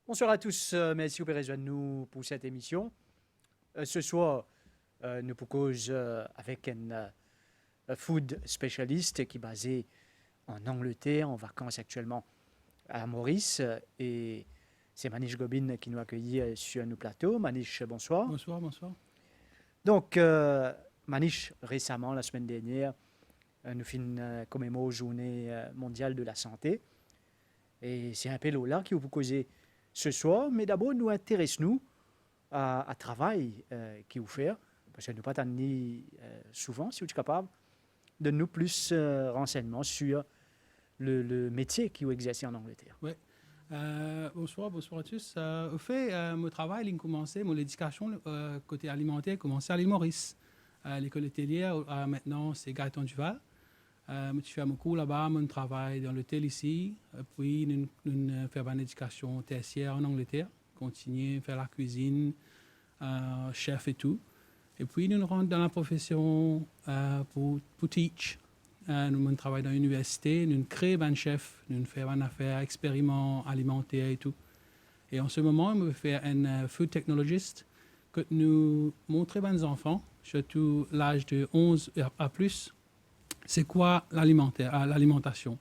Bonsoir à tous, merci pour rejoindre nous pour cette émission. Ce soir, nous proposons avec un food spécialiste qui est basé en Angleterre, en vacances actuellement à Maurice. Et c'est Manish Gobin qui nous accueille sur nos plateaux. Manish, bonsoir. Bonsoir, bonsoir. Donc, Manish, récemment, la semaine dernière, nous finissons commémorer la journée mondiale de la santé. Et c'est un peu là qui vous causer ce soir, mais d'abord, nous intéressons-nous à travail qui vous fait, parce que nous pas souvent, si vous êtes capable, de nous plus renseignements sur le métier qui vous exerce en Angleterre. Oui. Bonsoir à tous. Au fait, mon travail, il a commencé, mon éducation côté alimentaire, a commencé à l'île Maurice. L'école hôtelière, maintenant, c'est Gaëtan Duval. Je fais mon cours là-bas, mon travail dans l'hôtel ici. Puis, nous faisons une éducation tertiaire en Angleterre. Continuer à faire la cuisine, chef et tout. Et puis, nous rentrons dans la profession pour teach. Nous travaillons dans l'université, nous créons un chef, nous faisons une affaire, expériments alimentaires et tout. Et en ce moment, nous faisons un food technologist que nous montrons aux enfants, surtout l'âge de 11 à plus, c'est quoi l'alimentation.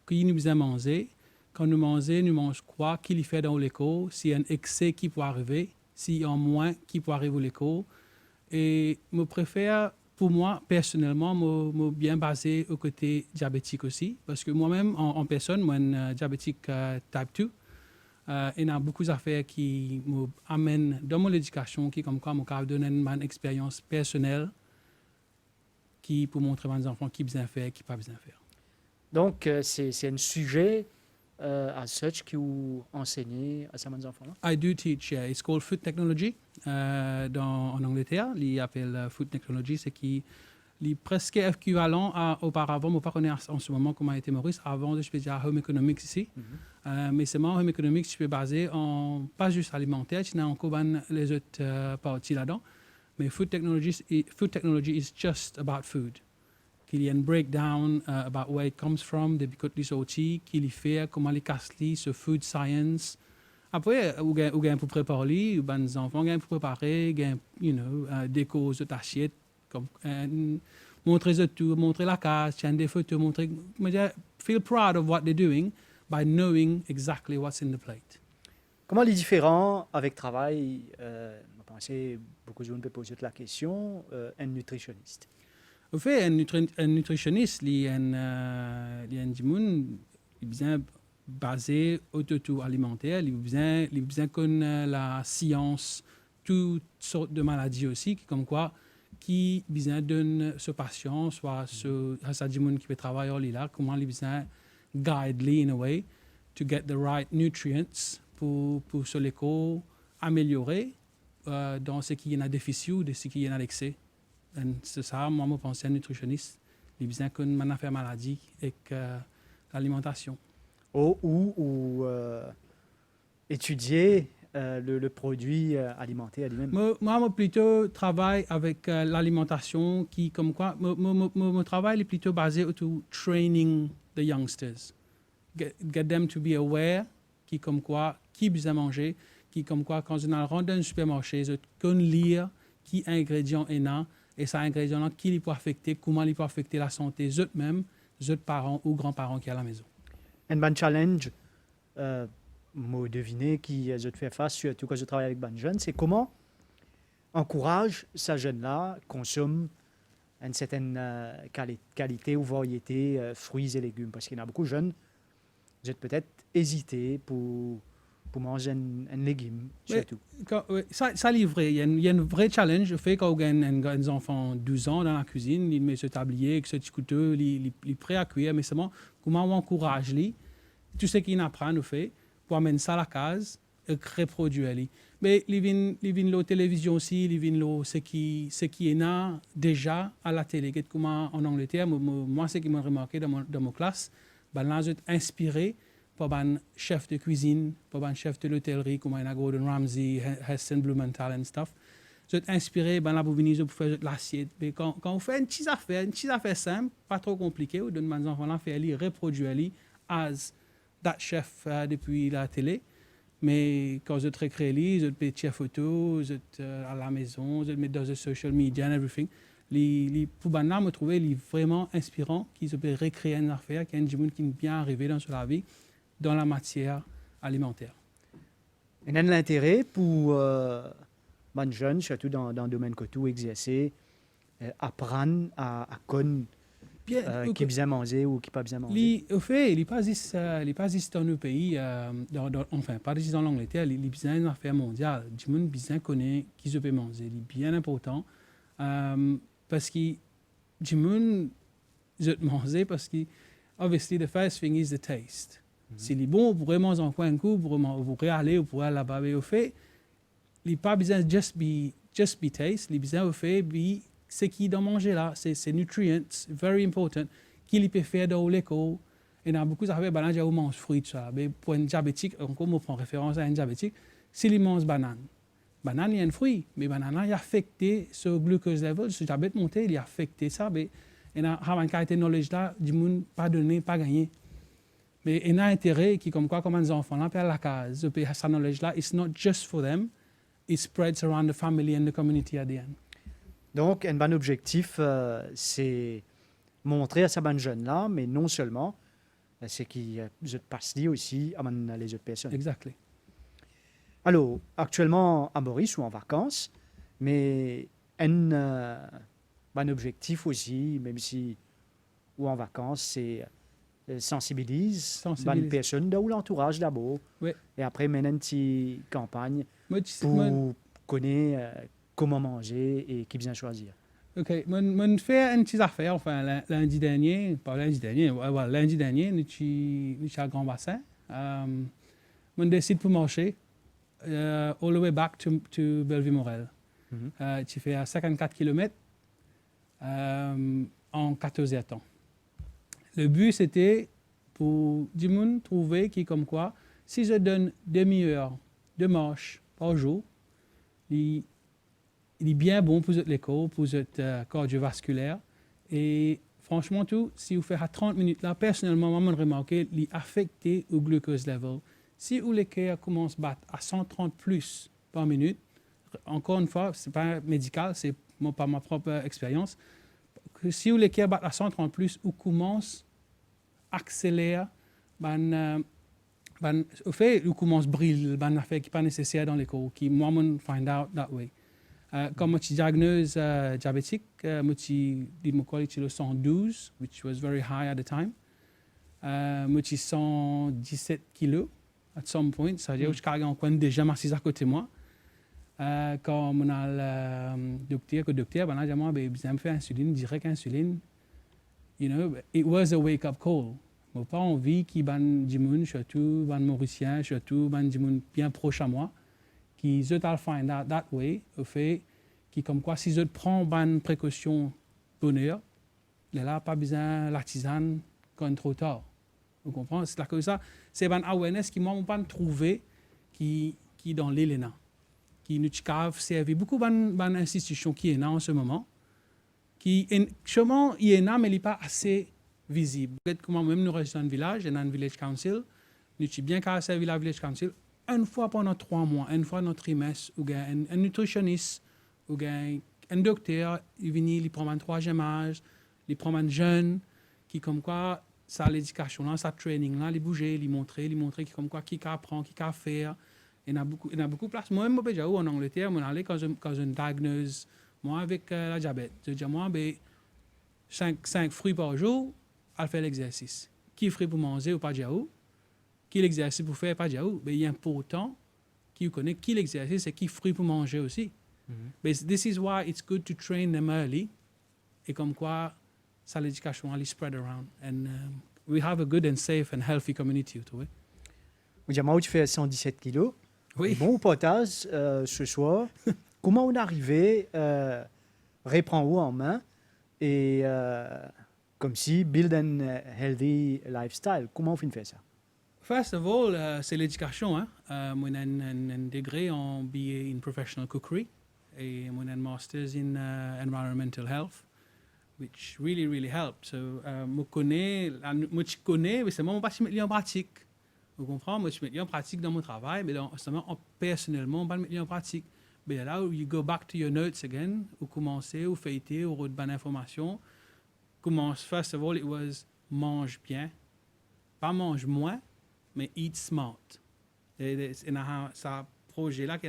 Qui nous a mangé, quand nous mangeons quoi, qui lui fait dans l'école, s'il y a un excès qui peut arriver, s'il y a un moins qui peut arriver à l'école. Et je préfère, pour moi, personnellement, me bien basé au côté diabétique aussi. Parce que moi-même, en personne, moi, un diabétique type 2. Il y a beaucoup d'affaires qui m'amènent dans mon éducation, qui, comme quoi, me donnent une expérience personnelle qui pour montrer aux enfants qui besoin faire, qui pas besoin faire. Donc, c'est un sujet as such que vous enseignez à ces enfants-là? I do teach, yeah. It's called food technology en Angleterre. Il appelle food technology, c'est qui est presque équivalent à auparavant, je ne sais pas en ce moment comment a été Maurice, avant je peux dire home economics ici. Mais seulement home economics, je peux baser en pas juste alimentaire, il y a encore les autres parties là-dedans. Mais food technology is just about food. Qu'il y a un breakdown about where it comes from, depuis que les outils, qu'il y fait, comment les casser, ce food science. Après, ou gain pour préparer, ou les enfants gain pour préparer, gain, des causes d'assiettes, comme montrer tout, montrer la case, tiens des photos, montrer, feel proud of what they're doing by knowing exactly what's in the plate. Comment les différents avec travail, je pensais, beaucoup de gens peuvent poser la question, un nutritionniste? Au fait, un nutritionniste, il est bien basé au alimentaire, il bien connaît la science, toutes sortes de maladies aussi, comme quoi, qui bien donne ce patient, soit ce Hassadimoun qui peut travailler là, comment il bien guide lui in a way to get the right nutrients pour se l'éco améliorer dans ce qui est un déficit ou de ce qui est un excès. C'est ça, moi, je pense à un nutritionniste. Il besoin qu'on a fait maladie et l'alimentation. Ou étudier le produit alimentaire lui-même. Moi, je plutôt travaille avec l'alimentation qui, comme quoi, mon travail est plutôt basé sur training the youngsters. Get them to be aware qui, comme quoi, qui besoin manger, qui, comme quoi, quand on rentre dans un supermarché, ils qu'on lire qui ingrédients est là. Et ces ingrédients-là, qui peut affecter, comment ils peuvent affecter la santé eux-mêmes, eux parents ou grands-parents qui sont à la maison. Un bon challenge, moi deviner qui je te fais face, surtout quand je travaille avec ban jeunes, c'est comment encourage ces jeunes-là consomme une certaine qualité ou variété fruits et légumes. Parce qu'il y en a beaucoup de jeunes, vous êtes peut-être hésité pour manger un légume, surtout. Ça livre. Il y a un vrai challenge. Le fait quand on a un enfant de 12 ans dans la cuisine, il met ce tablier, ce petit couteau, il est prêt à cuire. Mais seulement, comment on encourage lui, tout ce qu'il apprend, nous fait, pour amener ça à la case et reproduire lui. Mais il vient la télévision aussi, il vient ce qui est là déjà à la télé. Comment en Angleterre, moi, ce qui m'a remarqué dans mon classe, là, j'ai inspiré par un chef de cuisine, par un chef de l'hôtellerie, comme Gordon Ramsay, Heston Blumenthal et stuff. Je suis inspiré, là, pour venir pour faire l'assiette. Mais quand on fait une petite affaire simple, pas trop compliquée, on donne aux enfants là, faire reproduire as that chef depuis la télé. mais quand je récréer, je mets des photos, je à la maison, je mets dans les social media and everything. Pour Banna, me trouver vraiment inspirant, qu'ils peuvent recréer une affaire, qu'il y a des gens qui sont bien arrivés dans la vie, dans la matière alimentaire. Il y a de l'intérêt pour les jeunes, surtout dans le domaine que tu exerces, apprendre à connaître qui bien manger ou qui pas bien manger. Au fait, il n'est pas juste dans nos pays, enfin, pas juste dans l'Angleterre, il est bien une affaire mondiale. Du monde bien connaît qui se peut manger, il est bien important. Parce que du monde je manger parce que, obviously, the first thing is the taste. S'il est bon, vous pourrez manger en coin un coup, vous pourrez aller là-bas. Mais au fait, il n'est pas besoin de just be taste, il est besoin au fait ce qui est dans manger là, c'est nutrients, very important, qu'il peut faire dans l'école. Il y a beaucoup de choses, banane, on mange fruits, ça. Mais pour un diabétique, encore on prend référence à un diabétique, s'il mange banane, banane, il y a un fruit, mais banane, il est affecté ce glucose level, ce diabète monté, il est affecté ça. Mais il y a une qualité de knowledge là, du monde pas donné, pas gagné. Mais il y a un intérêt qui, comme les enfants, là, à la case, sa knowledge là, it's not just for them, it spreads around the family and the community at the end. Donc, un bon objectif, c'est montrer à ces bonnes jeunes-là, mais non seulement, c'est qu'ils passent aussi à les autres personnes. Exactly. Alors, actuellement, à Maurice ou en vacances, mais un bon objectif aussi, même si ou en vacances, c'est sensibilise les personnes de l'entourage d'abord. Oui. Et après, mener une petite campagne pour connaître comment manger et qui bien choisir. OK. Je fais une petite affaire, enfin, lundi dernier, lundi dernier, nous sommes à Grand Bassin. Je décide pour marcher all the way back to Bellevue-Morel. Tu fais 54 km en 14 temps. Le but, c'était pour du monde trouver qui, comme quoi, si je donne demi-heure de marche par jour, il est bien bon pour l'écho, pour votre cardiovasculaire. Et franchement, tout, si vous faites à 30 minutes là, personnellement, moi, je remarqué qu'il est affecté au glucose level. Si vous les cœurs commencent à battre à 130 plus par minute, encore une fois, ce n'est pas médical, c'est par ma propre expérience, que si vous les cœurs battent à 130 plus, vous commencez à accélérer, au fait, vous commencez à briller, une affaire qui n'est pas nécessaire dans l'écho, qui, moi, je find out that way. Comme je diagnose diabétique, je suis le 112, which was very high at the time. Je suis 117 kilos at some point, c'est-à-dire que je cargue en coin déjà assis à côté de moi. Quand on a le docteur, ben là, moi, besoin de faire insuline, direct insuline. You know, it was a wake-up call. Je n'ai pas envie qu'il y ait des gens, surtout des Mauriciens, surtout des gens bien proches à moi, qui je find out that way, au fait, qui comme quoi, si je prends une précaution bonheur, là, pas besoin de l'artisan quand trop tard. Vous comprenez? C'est là que ça, c'est une awareness qui m'a pas trouvé qui dans l'ELENA, qui nous a servi beaucoup d'institutions qui est là en ce moment, qui chemin il est là, mais il n'est pas assez visible. Comment même nous restons dans un village, dans un village council, nous sommes bien qu'à servir la village council une fois pendant 3 mois, une fois dans trimestre, ou un nutritionniste, ou un docteur, il vient, il prend un 3e âge, il prend un jeune, qui comme quoi, ça l'éducation là, ça training là, il bouger, il montrer qui comme quoi, qui apprend, qui a faire. Il y a beaucoup de place. Moi-même, déjà en Angleterre, je allais quand je diagnose, moi avec la diabète, je dis moi, 5 fruits par jour, à faire l'exercice. Qui fruits pour manger ou pas déjà où? Qui l'exercice pour faire pas déjà où? Il est important qu'ils connaissent qui l'exercice et qui fruits pour manger aussi. But this is why it's good to train them early. Et comme quoi, ça l'éducation elle spread around. And we have a good and safe and healthy community. Moi, tu fais 117 kilos. Oui. Bon potage ce soir. Comment on est arrivé reprendre en main et comme si build an healthy lifestyle. Comment on fait ça? First of all, c'est l'éducation. Moi, j'ai un degré en BA in Professional Cookery et moi, j'ai un Master's in Environmental Health, which really, really helped. So, moi, je connais, mais c'est moi, pas si en pratique. Vous comprenez? Moi, je mets en pratique dans mon travail, mais seulement personnellement, je mets en pratique. Mais là, you go back to your notes again, ou commencer, ou feuilleter, ou de bonnes informations. Commence, first of all, it was mange bien. Pas mange moins, mais eat smart. Et ça projet là,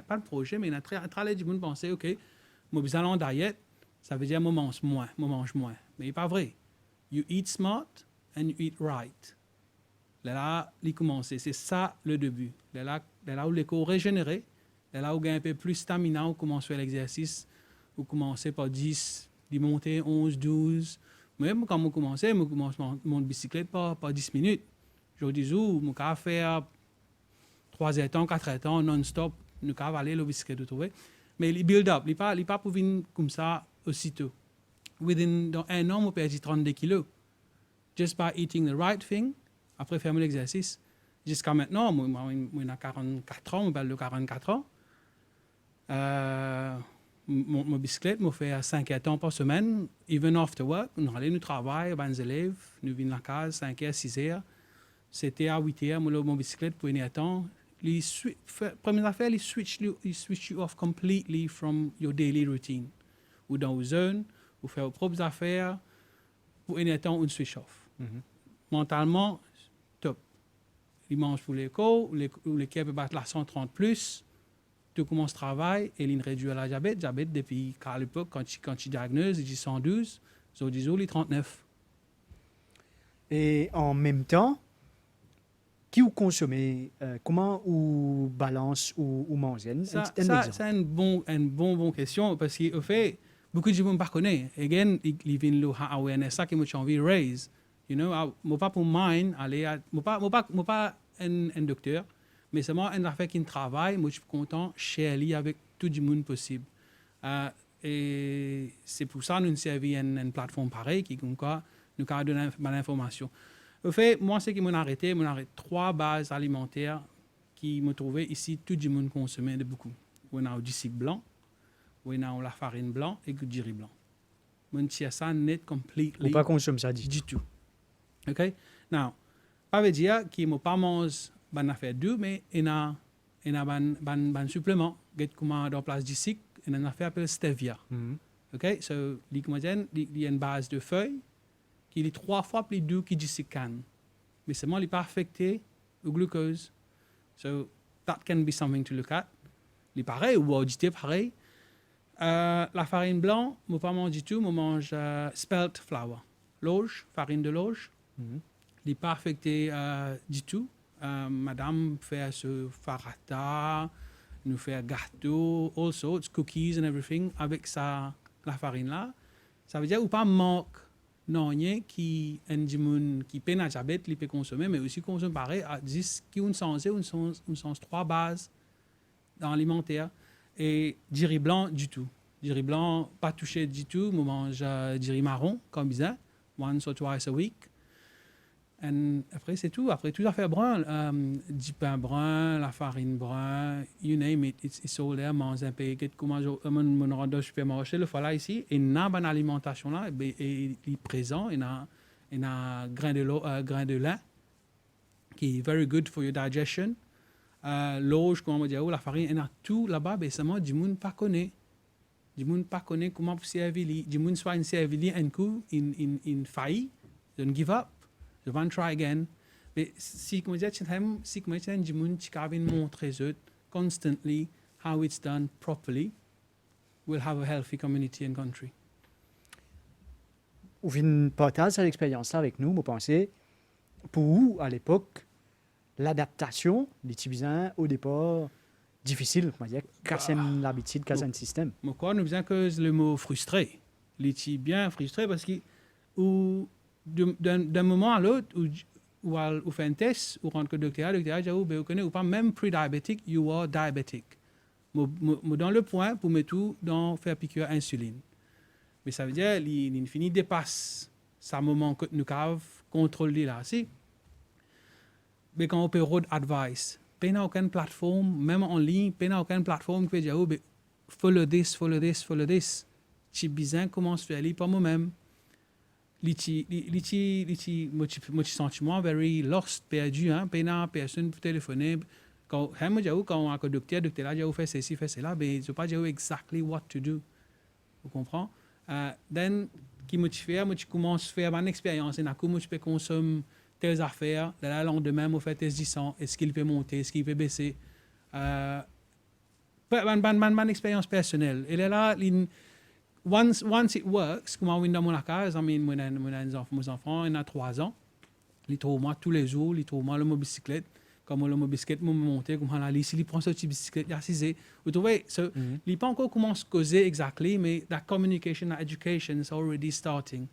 pas de projet, mais il y a un travail du monde penser, OK, moi, vous allez en diet, ça veut dire, moi, mange moins. Mais c'est pas vrai. You eat smart and you eat right. Là, il commence. C'est ça le début. Là où les corps régénérés, là où il y a un peu plus stamina, on commence à faire l'exercice, on commence par 10, de monter 11, 12. Même quand on commence mon bicyclette par 10 minutes. Je dis, on peut faire 3 étangs, 4 étangs non-stop, nous pouvons aller le bicyclette de trouver. Mais il build up, il n'est pas pour venir comme ça aussitôt. Dans 1 an, on perd 32 kilos. Just by eating the right thing, après faire l'exercice. Jusqu'à maintenant, moi, j'ai 44 ans, je parle de 44 ans. Mon bicyclette, je fais 5 étangs par semaine, even after work. Nous allons nous travailler, les élèves, nous venons à la case, 5h, 6h. C'était à 8h, mon bicyclette pour un étang. Première affaire, il switch you off completely from your daily routine. Ou dans une zone, ou faire vos propres affaires, pour un temps, on switch off. Mentalement, top. Il mange pour l'écho, l'équipe peut battre la 130 plus, tu commences le travail, et il réduit la diabète. Diabète, depuis à l'époque, quand tu diagnostiques, il dit 112, so disons, il 39. Et en même temps, qui vous consommez, comment vous balance ou mangez? C'est une bonne question, parce qu'au fait, beaucoup de gens ne connaissent pas. Again, ils viennent le awareness, ça que moi j'ai envie de raise. You know, moi pas pour mine, moi pas un docteur, mais c'est moi un affaire qui travaille, moi je suis content, share avec tout le monde possible. Et c'est pour ça que nous servons une plateforme pareille qui comme quoi nous donne l'information. Au fait, moi, ce qui m'a arrêté 3 bases alimentaires qui me trouvaient ici, tout le monde consommait de beaucoup. On a du sucre blanc, on a la farine blanche et du riz blanc. On tient ça net, completely. On pas consommer ça du tout. OK? Now, pas veut dire qu'il ne pas manger une affaire d'eau, mais il y a un supplément. Comme dans place du sucre, il y a une affaire appelée stevia. OK? So, il y a une base de feuilles qui est 3 fois plus doux que du sucre. Mais seulement, il n'est pas affecté au glucose. So, that can be something to look at. Il est pareil, ou audité pareil. La farine blanche, je ne mange pas du tout, je mange spelt flour. L'orge, farine de l'orge. Il n'est pas affecté du tout. Madame fait ce farata, nous fait gâteau, all sorts, cookies and everything, avec la farine là. Ça veut dire ou pas manque non rien qui peine à diabète, il peut consommer, mais aussi consomme pareil à 10 qui ont sensé, on sens 3 bases dans l'alimentaire. Et du riz blanc, du tout. Du riz blanc, pas touché du tout. Je mange du riz marron, comme ça, once or twice a week. Et après, c'est tout. Après, tout à fait brun. Du pain brun, la farine brun, you name it, it's all there. Mange un peu, comment je me rends au supermarché, le voilà ici. Et il y a une alimentation là, il est présent. Il y a un grain de lin qui est very good for your digestion. L'orge, comment on dit, la farine, il y a tout là-bas, mais seulement du monde pas connaît. Du monde pas connaît comment servir. Du monde soit une servir un coup, in failli, don't give up. Je vais try again. Mais si comme je dis, si comme je dis, du monde qui va montrer constantly how it's done properly, we'll have a healthy community and country. Vous venez partager cette expérience-là avec nous, vous pensez, pour vous, à l'époque, l'adaptation des Tibisans, au départ, difficile, on va dire, casser l'habitude, casser un système. Moi, quoi, nous disons que le mot frustré. Les Tibiens frustrés parce que d'un moment à l'autre, où on fait un test, où rentre le docteur dit, vous connaissez ou pas, même pre-diabetic, you are diabetic. Dans le point pour mettre tout dans faire piqûre insuline. Mais ça veut dire l'infini dépasse ce moment que nous avons contrôlé là. Si. Mais quand on peut road advice, pas aucune plateforme, même en ligne, pas aucune plateforme qui peut dire, follow this. Si bizarre commence à faire par moi-même. Moi, sentiment very lost, perdu, hein, personne pour téléphoner. Quand on a un docteur là, j'ai fait ceci, fait cela, mais je ne sais pas exactly what to do. Vous comprenez? Then, qui me fait, moi, je commence à faire une expérience, et je peux consommer telles affaires, le lendemain, je fais tes 10 est-ce qu'il peut monter, est-ce qu'il peut baisser. Une expérience personnelle. Et là, once it works, comme on dans mon cas, mes enfants, ils ont 3 ans, ils trouvent moi tous les jours, ils trouvent moi le motocyclette, comme le motocyclette, me monter, comme on a dit, s'il prend ce petit bicyclette, il a 6 vous trouvez, il n'est pas encore comment se causer exactement, mais la communication, la education is already starting.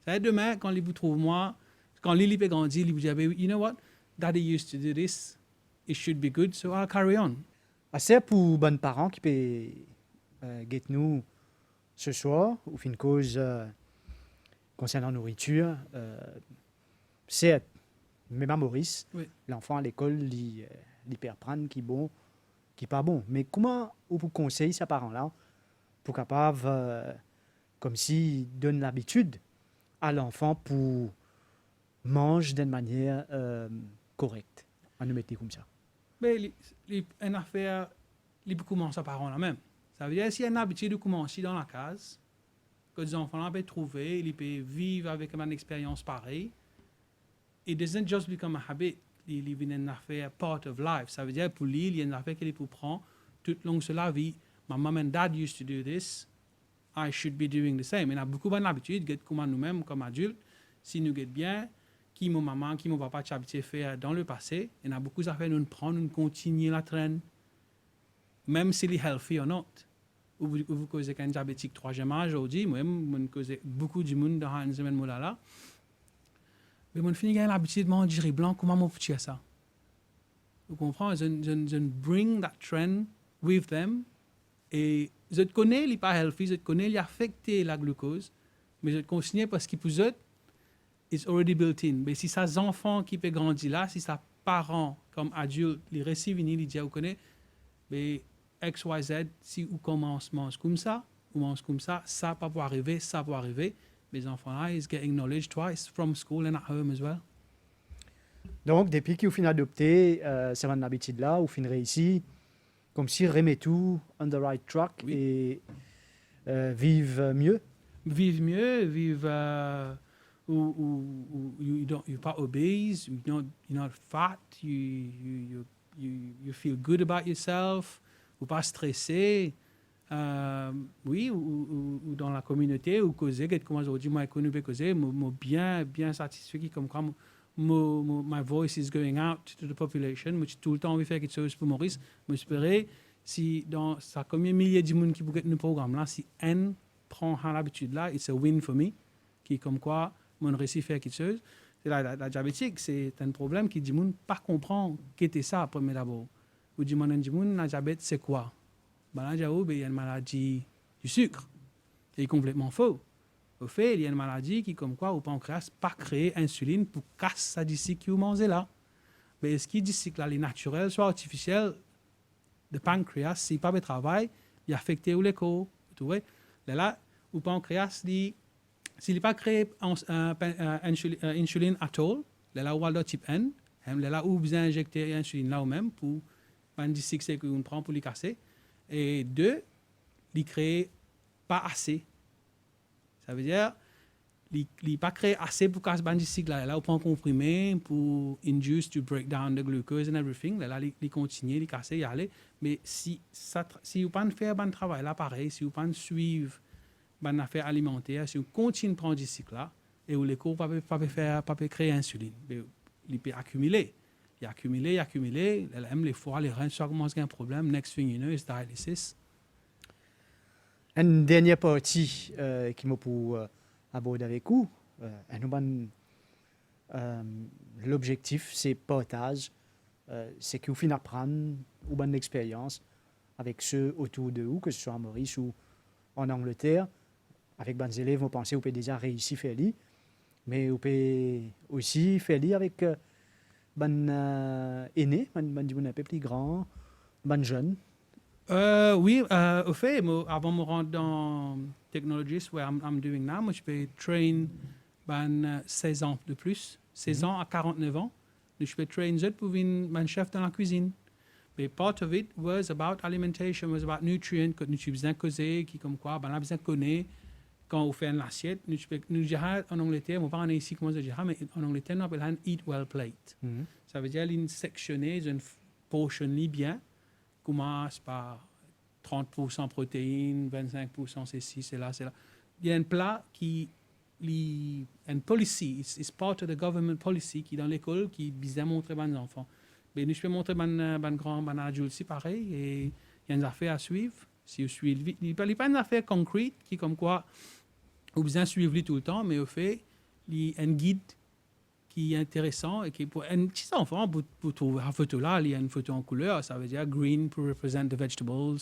Ça demain, quand ils vous trouvent moi, quand Lily peut grandir, ils vous disent, you know what, Daddy used to do this, it should be good, so I'll carry on. C'est pour bonnes parents qui peuvent get nous ce soir, ou fin de cause concernant la nourriture, c'est même à Maurice, Oui. l'enfant à l'école, il peut apprendre qui est bon, qui n'est pas bon. Mais comment vous conseillez ces parents-là pour capable, comme s'ils donnent l'habitude à l'enfant pour manger d'une manière correcte, à nous mettre comme ça? Mais une affaire, il commence par parents là même. Ça veut dire s'il y a une habitude de commencer dans la case, que les enfants peuvent trouver, ils peuvent vivre avec une expérience pareille. It doesn't just become a habit. Il devient une affaire part of life. Ça veut dire pour lui, il y a une affaire qu'il peut prendre toute longue sur la vie. My mom and dad used to do this. I should be doing the same. Il y a beaucoup d'habitudes, comme nous-mêmes, comme adultes, si nous guettons bien, qui mon maman, qui mon papa t'ont habitué à faire dans le passé. Il y a beaucoup d'affaires nous prendre, nous continuer la traîne, même s'il est healthy ou non. Vous causez qu'un diabétique 3e âge aujourd'hui, moi-même, je cause beaucoup de monde dans une semaine là. Mais je finis avec l'habitude de manger riz blanc, comment je fais ça? Vous comprenez? Je bring that trend with them. Et je connais, il n'est pas healthy, je connais, il affecte la glucose, mais je continue parce qu'il peut être, it's already built in. Mais si ces enfants qui peuvent grandir là, si ses parents, comme adultes, les reçoivent, ils disent, vous connaissez, mais X, Y, Z, si vous commencez à manger comme ça, ou mange comme ça pas pour arriver, ça peut arriver. Les enfants-là, ils getting knowledge twice from school and at home as well. Donc, depuis qu'ils ont fini d'adopter cette habitude-là, ils finissent ici, comme si remet tout on the right track et vivent mieux. Vivre mieux, vivre you're pas obese, you're not fat, you feel good about yourself, ou pas stressé. Oui, ou dans la communauté, ou causer, comme aujourd'hui, moi, je peux causer, bien satisfait, comme quoi, my voice is going out to the population. Moi, tout le temps, envie de faire quelque chose pour Maurice. J'espérais, si dans sa combien de milliers de monde qui pourraient nous programme-là, si un prend l'habitude là, it's a win for me, qui comme quoi, mon réussi faire quelque chose. La diabétique, c'est un problème qui dit, moun pas comprendre qu'était ça, premier d'abord. Ou dit, la diabète, c'est quoi? Ben, il y a une maladie du sucre. C'est complètement faux. Au fait, il y a une maladie qui, comme quoi, au pancréas, pas créer insuline pour casser sa disque qui vous mangez là. Mais est-ce qu'il dit que là, les naturels, soit artificiels, le pancréas, s'il pas de travail, il affecte les corps. Vous voyez? Là, au pancréas, s'il n'est pas créé insuline at all, là, où on a type N, là, où vous injectez l'insuline là même pour un disque que vous prend pour les casser. Et 2, il crée pas assez. Ça veut dire il n'est pas créé assez pour casser le cycle là on prend comprimé pour induce to break down the glucose and everything là il continue il casser y aller mais si vous pas faire un travail là pareil si vous pas suivre une affaire alimentaire si vous continuez de prendre du cycle là et où les corps pas créer insuline il peut accumuler les foies les reins ça commence à un problème next thing you know is dialysis. Une dernière partie qui m'a pour aborder avec vous. L'objectif, c'est partage. C'est que vous finissez apprendre une bonne expérience avec ceux autour de vous, que ce soit à Maurice ou en Angleterre. Avec les élèves, vous pensez que vous pouvez déjà réussir à faire ça. Mais vous pouvez aussi faire ça avec les aînés, les un peu plus grands, les jeunes. Oui, au fait, avant de me rendre dans Technologies, where I'm doing now, je peux train 16 ans de plus, 16 ans à 49 ans, je peux trainer pour devenir chef dans la cuisine. Mais part of it was about alimentation, was about nutrients, que nous avons besoin de causer, qui comme quoi, on a besoin de connaître quand on fait une assiette. Nous disons en Angleterre, on parle ici comment je dis, mais en Angleterre, on appelle un eat well plate. Ça veut dire une sectionner une portion bien, commence par 30% protéines, 25% ceci, c'est là. Il y a un plat qui une policy, it's part of the government policy qui dans l'école qui vise à montrer aux enfants. Mais nous je peux montrer aux grands adultes aussi pareil et il y a une affaire à suivre. Si vous suivez, il n'y a pas une affaire concrète qui comme quoi vous besoin suivre tout le temps, mais au fait, il y a un guide qui est intéressant et qui pour un petit enfant pour trouver la photo là, il y a une photo en couleur, ça veut dire green pour représenter the vegetables.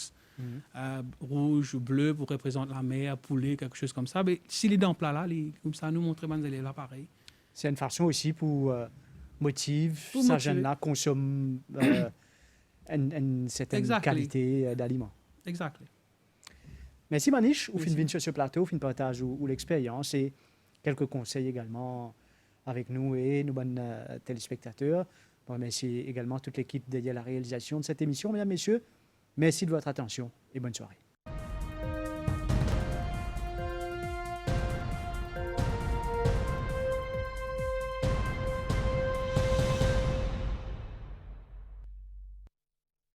Rouge ou bleu pour représenter la mer, poulet, quelque chose comme ça. Mais s'il est dans le plat là, comme ça, nous montrer que là pareil. C'est une façon aussi pour motiver ces jeunes-là à consommer une certaine qualité d'aliments. Exactement. Merci Manish, au fin de venir sur ce plateau, au fin de partage ou l'expérience et quelques conseils également avec nous et nos bonnes téléspectateurs. Bon, merci également toute l'équipe derrière la réalisation de cette émission, mesdames, messieurs. Merci de votre attention et bonne soirée.